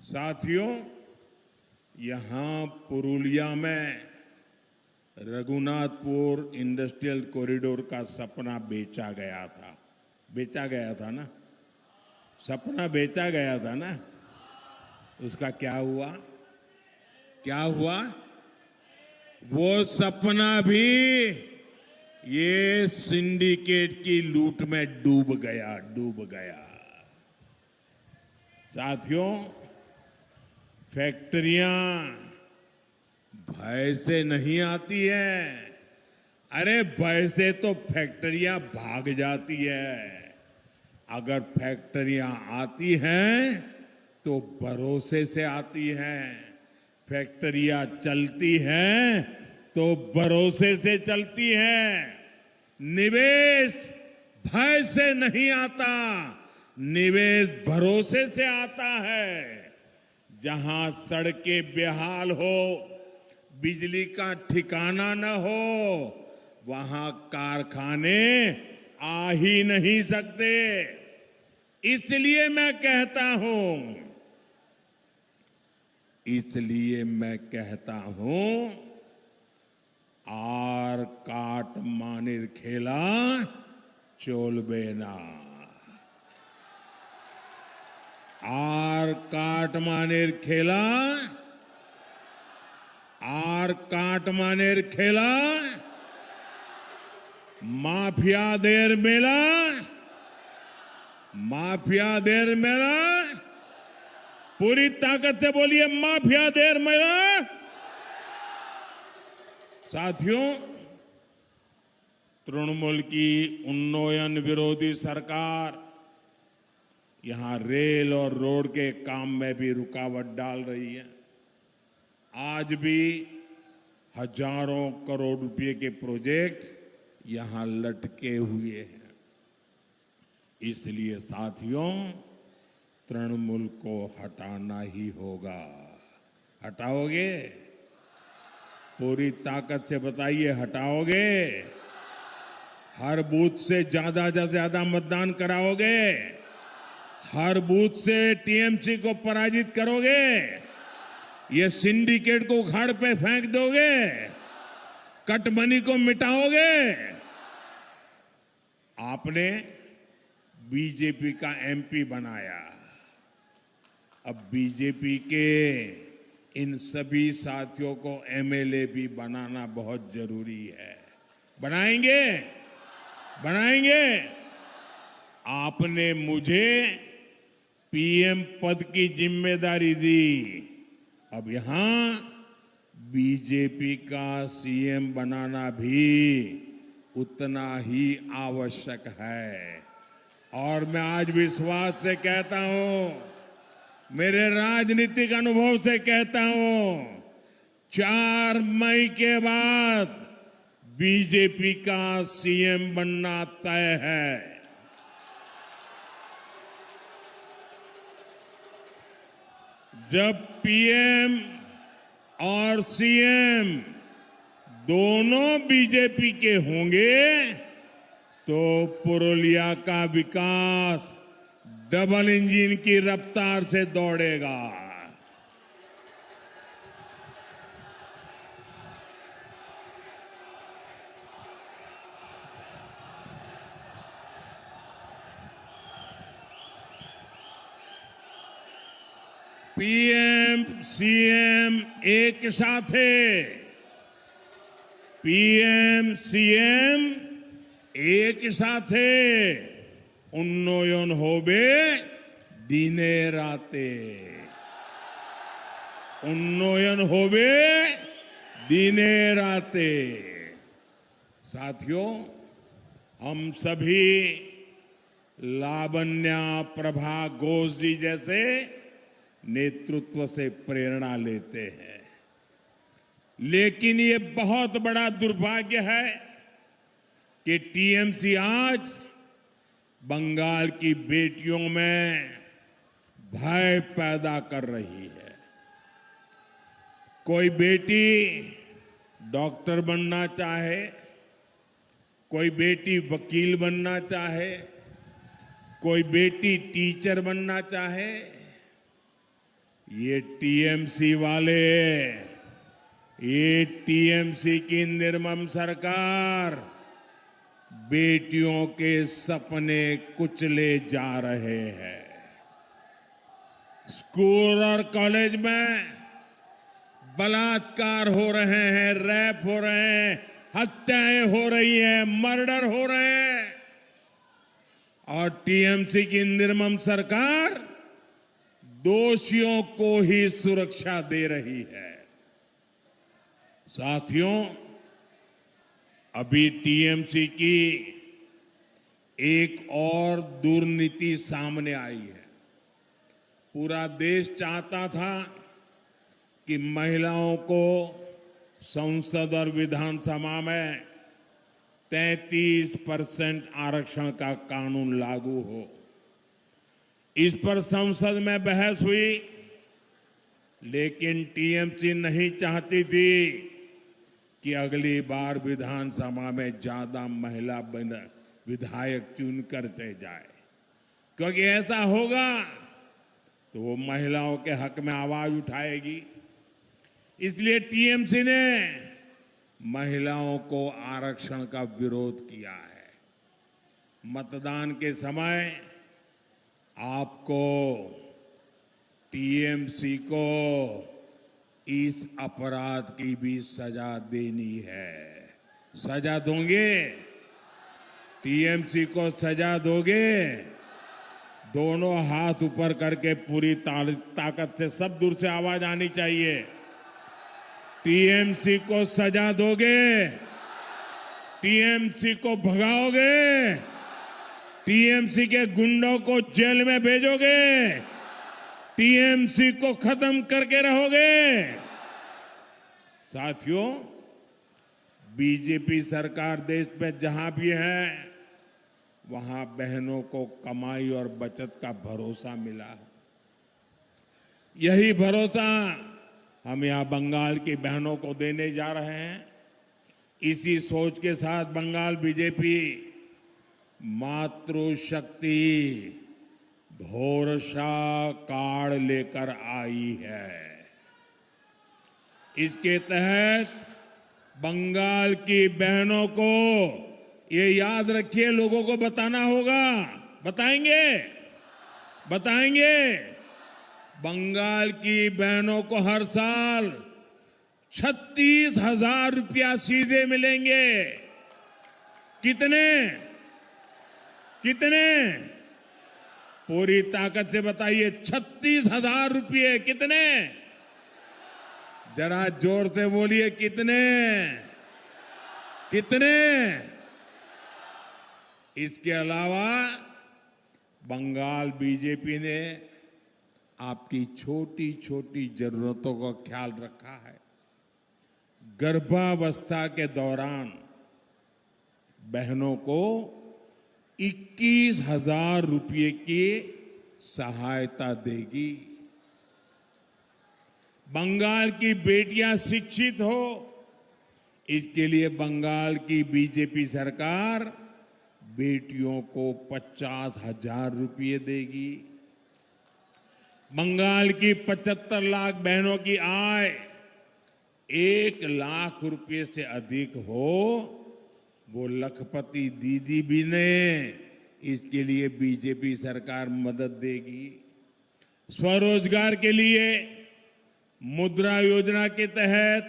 साथियों, यहां पुरुलिया में रघुनाथपुर इंडस्ट्रियल कॉरिडोर का सपना बेचा गया था ना। सपना बेचा गया था ना। उसका क्या हुआ? वो सपना भी ये सिंडिकेट की लूट में डूब गया। साथियों, फैक्ट्रियां भय से नहीं आती है। अरे भय से तो फैक्ट्रियां भाग जाती है। अगर फैक्ट्रियां आती हैं तो भरोसे से आती हैं। फैक्ट्रियां चलती हैं तो भरोसे से चलती हैं। निवेश भय से नहीं आता, निवेश भरोसे से आता है। जहां सड़कें बेहाल हो, बिजली का ठिकाना न हो, वहां कारखाने आ ही नहीं सकते। इसलिए मैं कहता हूं, आर काट मानिर खेला चोलबेना। आर काट मानेर खेला माफिया देर मेला। पूरी ताकत से बोलिए, माफिया देर मेला। साथियों, तृणमूल की उन्नयन विरोधी सरकार यहां रेल और रोड के काम में भी रुकावट डाल रही है। आज भी हजारों करोड़ रुपए के प्रोजेक्ट यहां लटके हुए हैं। इसलिए साथियों, तृणमूल को हटाना ही होगा। हटाओगे? पूरी ताकत से बताइए, हटाओगे? हर बूथ से ज्यादा मतदान कराओगे? हर बूथ से टीएमसी को पराजित करोगे? ये सिंडिकेट को उखाड़ पे फेंक दोगे? कटमनी को मिटाओगे? आपने बीजेपी का एमपी बनाया। अब बीजेपी के इन सभी साथियों को एमएलए भी बनाना बहुत जरूरी है। बनाएंगे। आपने मुझे पीएम पद की जिम्मेदारी दी। अब यहां बीजेपी का सीएम बनाना भी उतना ही आवश्यक है। और मैं आज विश्वास से कहता हूं, मेरे राजनीतिक अनुभव से कहता हूं, 4 मई के बाद बीजेपी का सीएम बनना तय है। जब पीएम और सीएम दोनों बीजेपी के होंगे तो पुरुलिया का विकास डबल इंजन की रफ्तार से दौड़ेगा। पीएम सीएम एक साथ है। पीएम सीएम एक साथ है। उन्नयन होबे दिने राते। उन्नयन होबे दिने राते। साथियों, हम सभी लावण्या प्रभा घोष जी जैसे नेतृत्व से प्रेरणा लेते हैं। लेकिन ये बहुत बड़ा दुर्भाग्य है कि टीएमसी आज बंगाल की बेटियों में भय पैदा कर रही है। कोई बेटी डॉक्टर बनना चाहे, कोई बेटी वकील बनना चाहे, कोई बेटी टीचर बनना चाहे, ये टीएमसी वाले, ये टीएमसी की निर्मम सरकार बेटियों के सपने कुचले जा रहे हैं। स्कूल और कॉलेज में बलात्कार हो रहे हैं, रेप हो रहे हैं, हत्याएं हो रही हैं, मर्डर हो रहे हैं और टीएमसी की निर्मम सरकार दोषियों को ही सुरक्षा दे रही है। साथियों, अभी टीएमसी की एक और दुर्नीति सामने आई है। पूरा देश चाहता था कि महिलाओं को संसद और विधानसभा में 33% आरक्षण का कानून लागू हो। इस पर संसद में बहस हुई, लेकिन टीएमसी नहीं चाहती थी कि अगली बार विधानसभा में ज्यादा महिला विधायक चुनकर चले जाए, क्योंकि ऐसा होगा तो वो महिलाओं के हक में आवाज उठाएगी। इसलिए टीएमसी ने महिलाओं को आरक्षण का विरोध किया है। मतदान के समय आपको टीएमसी को इस अपराध की भी सजा देनी है। सजा दोगे? टीएमसी को सजा दोगे? दोनों हाथ ऊपर करके पूरी ताकत से, सब दूर से आवाज आनी चाहिए। टीएमसी को सजा दोगे? टीएमसी को भगाओगे? टीएमसी के गुंडों को जेल में भेजोगे? टीएमसी को खत्म करके रहोगे? साथियों, बीजेपी सरकार देश में जहां भी है, वहां बहनों को कमाई और बचत का भरोसा मिला है। यही भरोसा हम यहां बंगाल की बहनों को देने जा रहे हैं। इसी सोच के साथ बंगाल बीजेपी मातृशक्ति भरोसा कार्ड लेकर आई है। इसके तहत बंगाल की बहनों को, ये याद रखिए, लोगों को बताना होगा। बताएंगे? बंगाल की बहनों को हर साल 36,000 रुपया सीधे मिलेंगे। कितने? पूरी ताकत से बताइए। 36,000 रुपये। कितने? जरा जोर से बोलिए। कितने? इसके अलावा बंगाल बीजेपी ने आपकी छोटी छोटी जरूरतों का ख्याल रखा है। गर्भावस्था के दौरान बहनों को 21,000 रुपये की सहायता देगी। बंगाल की बेटियां शिक्षित हो, इसके लिए बंगाल की बीजेपी सरकार बेटियों को 50,000 रुपये देगी। बंगाल की 75 लाख बहनों की आय 1 लाख रुपये से अधिक हो, वो लखपति दीदी भी ने, इसके लिए बीजेपी सरकार मदद देगी। स्वरोजगार के लिए मुद्रा योजना के तहत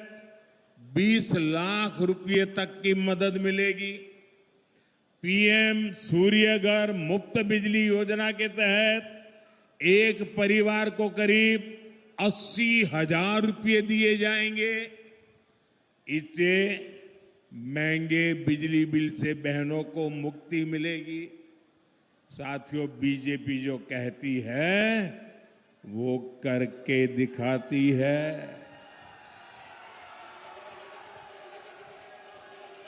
20 लाख रुपये तक की मदद मिलेगी। पीएम सूर्यघर मुफ्त बिजली योजना के तहत एक परिवार को करीब 80,000 रुपये दिए जाएंगे। इससे महंगे बिजली बिल से बहनों को मुक्ति मिलेगी। साथियों, बीजेपी जो कहती है वो करके दिखाती है।